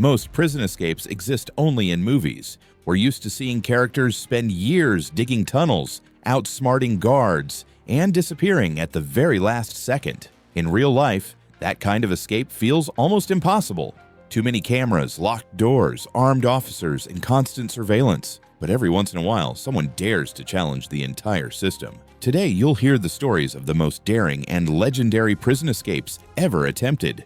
Most prison escapes exist only in movies. We're used to seeing characters spend years digging tunnels, outsmarting guards, and disappearing at the very last second. In real life, that kind of escape feels almost impossible. Too many cameras, locked doors, armed officers, and constant surveillance. But every once in a while, someone dares to challenge the entire system. Today, you'll hear the stories of the most daring and legendary prison escapes ever attempted.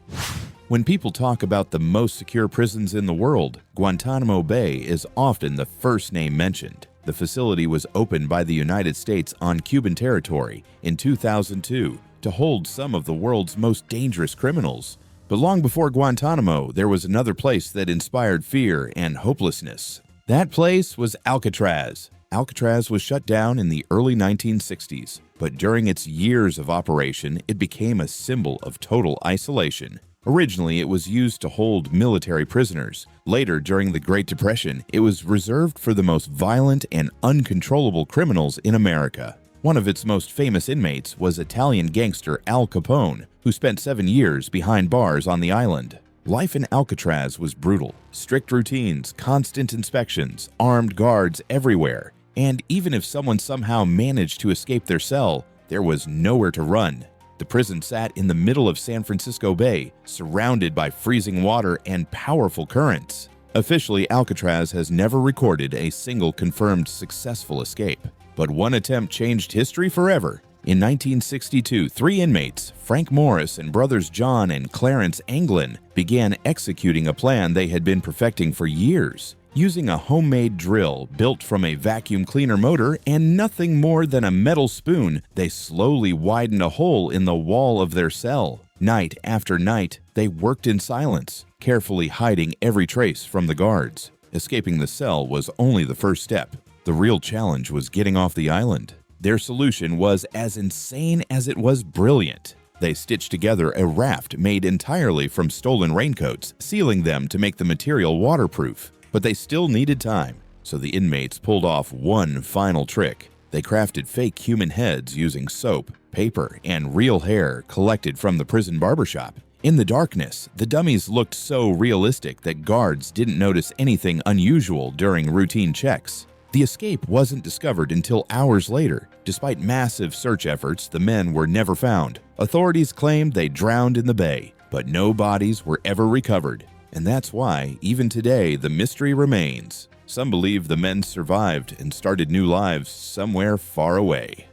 When people talk about the most secure prisons in the world, Guantanamo Bay is often the first name mentioned. The facility was opened by the United States on Cuban territory in 2002 to hold some of the world's most dangerous criminals. But long before Guantanamo, there was another place that inspired fear and hopelessness. That place was Alcatraz. Alcatraz was shut down in the early 1960s, but during its years of operation, it became a symbol of total isolation. Originally, it was used to hold military prisoners. Later, during the Great Depression, it was reserved for the most violent and uncontrollable criminals in America. One of its most famous inmates was Italian gangster Al Capone, who spent 7 years behind bars on the island. Life in Alcatraz was brutal. Strict routines, constant inspections, armed guards everywhere. And even if someone somehow managed to escape their cell, there was nowhere to run. The prison sat in the middle of San Francisco Bay, surrounded by freezing water and powerful currents. Officially, Alcatraz has never recorded a single confirmed successful escape. But one attempt changed history forever. In 1962, 3 inmates, Frank Morris and brothers John and Clarence Anglin, began executing a plan they had been perfecting for years. Using a homemade drill built from a vacuum cleaner motor and nothing more than a metal spoon, they slowly widened a hole in the wall of their cell. Night after night, they worked in silence, carefully hiding every trace from the guards. Escaping the cell was only the first step. The real challenge was getting off the island. Their solution was as insane as it was brilliant. They stitched together a raft made entirely from stolen raincoats, sealing them to make the material waterproof. But they still needed time, so the inmates pulled off one final trick. They crafted fake human heads using soap, paper, and real hair collected from the prison barbershop. In the darkness, the dummies looked so realistic that guards didn't notice anything unusual during routine checks. The escape wasn't discovered until hours later. Despite massive search efforts, the men were never found. Authorities claimed they drowned in the bay, but no bodies were ever recovered. And that's why, even today, the mystery remains. Some believe the men survived and started new lives somewhere far away.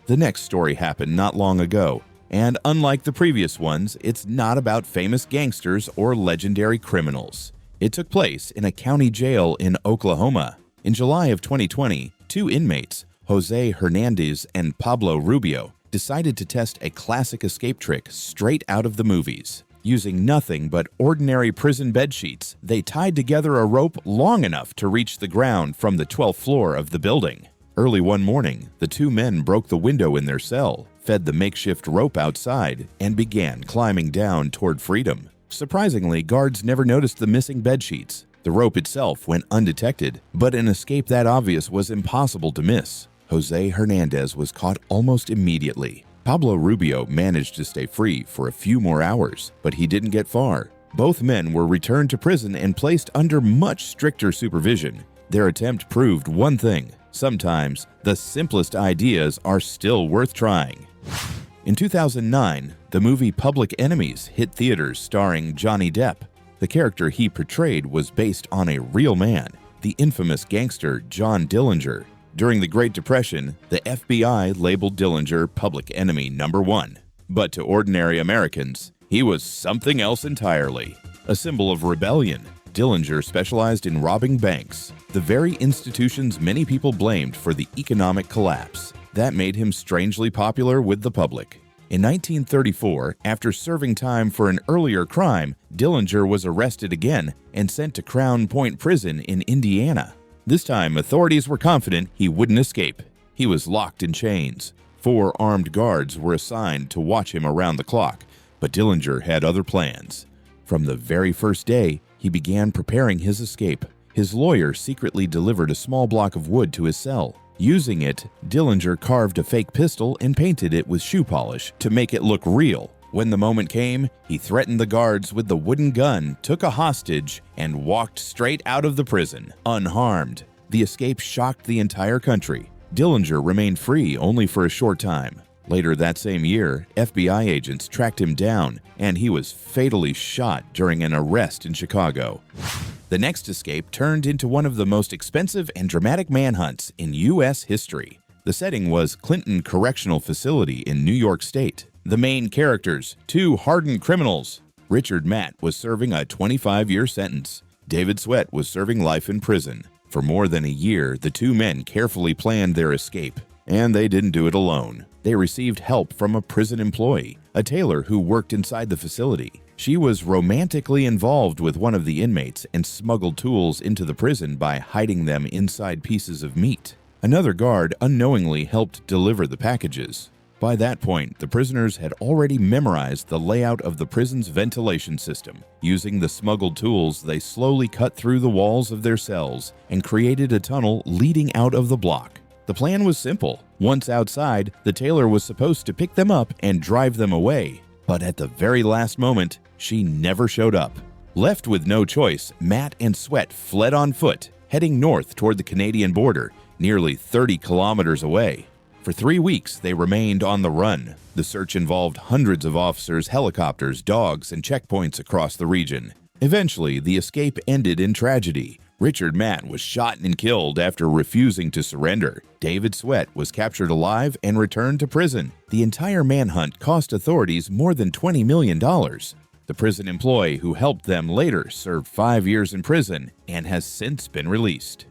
The next story happened not long ago, and unlike the previous ones, it's not about famous gangsters or legendary criminals. It took place in a county jail in Oklahoma. In July of 2020, 2 inmates, Jose Hernandez and Pablo Rubio, decided to test a classic escape trick straight out of the movies. Using nothing but ordinary prison bed sheets, they tied together a rope long enough to reach the ground from the 12th floor of the building. Early one morning, the 2 men broke the window in their cell, fed the makeshift rope outside, and began climbing down toward freedom. Surprisingly, guards never noticed the missing bed sheets. The rope itself went undetected, but an escape that obvious was impossible to miss. Jose Hernandez was caught almost immediately. Pablo Rubio managed to stay free for a few more hours, but he didn't get far. Both men were returned to prison and placed under much stricter supervision. Their attempt proved one thing: sometimes the simplest ideas are still worth trying. In 2009, the movie Public Enemies hit theaters starring Johnny Depp. The character he portrayed was based on a real man, the infamous gangster John Dillinger. During the Great Depression, the FBI labeled Dillinger public enemy number 1. But to ordinary Americans, he was something else entirely. A symbol of rebellion, Dillinger specialized in robbing banks, the very institutions many people blamed for the economic collapse. That made him strangely popular with the public. In 1934, after serving time for an earlier crime, Dillinger was arrested again and sent to Crown Point Prison in Indiana. This time, authorities were confident he wouldn't escape. He was locked in chains. 4 armed guards were assigned to watch him around the clock, but Dillinger had other plans. From the very first day, he began preparing his escape. His lawyer secretly delivered a small block of wood to his cell. Using it, Dillinger carved a fake pistol and painted it with shoe polish to make it look real. When the moment came, he threatened the guards with the wooden gun, took a hostage, and walked straight out of the prison, unharmed. The escape shocked the entire country. Dillinger remained free only for a short time. Later that same year, FBI agents tracked him down, and he was fatally shot during an arrest in Chicago. The next escape turned into one of the most expensive and dramatic manhunts in U.S. history. The setting was Clinton Correctional Facility in New York State. The main characters, two hardened criminals. Richard Matt was serving a 25-year sentence. David Sweat was serving life in prison. For more than a year, the two men carefully planned their escape. And they didn't do it alone. They received help from a prison employee, a tailor who worked inside the facility. She was romantically involved with one of the inmates and smuggled tools into the prison by hiding them inside pieces of meat. Another guard unknowingly helped deliver the packages. By that point, the prisoners had already memorized the layout of the prison's ventilation system. Using the smuggled tools, they slowly cut through the walls of their cells and created a tunnel leading out of the block. The plan was simple. Once outside, the tailor was supposed to pick them up and drive them away. But at the very last moment, she never showed up. Left with no choice, Matt and Sweat fled on foot, heading north toward the Canadian border, nearly 30 kilometers away. For 3 weeks, they remained on the run. The search involved hundreds of officers, helicopters, dogs, and checkpoints across the region. Eventually, the escape ended in tragedy. Richard Matt was shot and killed after refusing to surrender. David Sweat was captured alive and returned to prison. The entire manhunt cost authorities more than $20 million. The prison employee who helped them later served 5 years in prison and has since been released.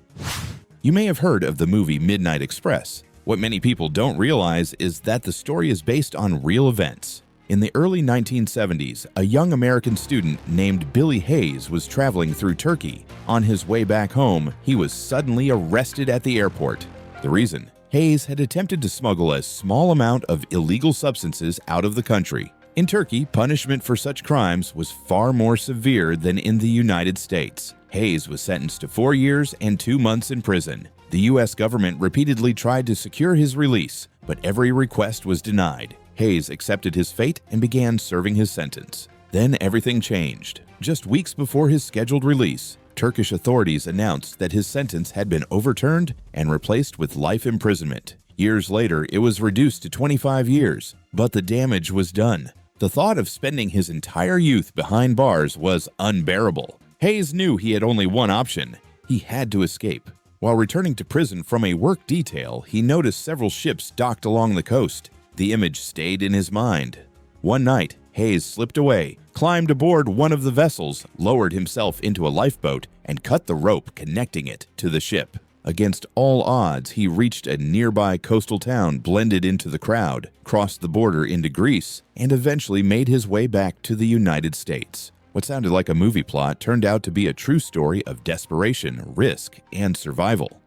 You may have heard of the movie Midnight Express. What many people don't realize is that the story is based on real events. In the early 1970s, a young American student named Billy Hayes was traveling through Turkey. On his way back home, he was suddenly arrested at the airport. The reason? Hayes had attempted to smuggle a small amount of illegal substances out of the country. In Turkey, punishment for such crimes was far more severe than in the United States. Hayes was sentenced to 4 years and 2 months in prison. The U.S. government repeatedly tried to secure his release, but every request was denied. Hayes accepted his fate and began serving his sentence. Then everything changed. Just weeks before his scheduled release, Turkish authorities announced that his sentence had been overturned and replaced with life imprisonment. Years later, it was reduced to 25 years, but the damage was done. The thought of spending his entire youth behind bars was unbearable. Hayes knew he had only one option. He had to escape. While returning to prison from a work detail, he noticed several ships docked along the coast. The image stayed in his mind. One night, Hayes slipped away, climbed aboard one of the vessels, lowered himself into a lifeboat, and cut the rope connecting it to the ship. Against all odds, he reached a nearby coastal town, blended into the crowd, crossed the border into Greece, and eventually made his way back to the United States. What sounded like a movie plot turned out to be a true story of desperation, risk, and survival.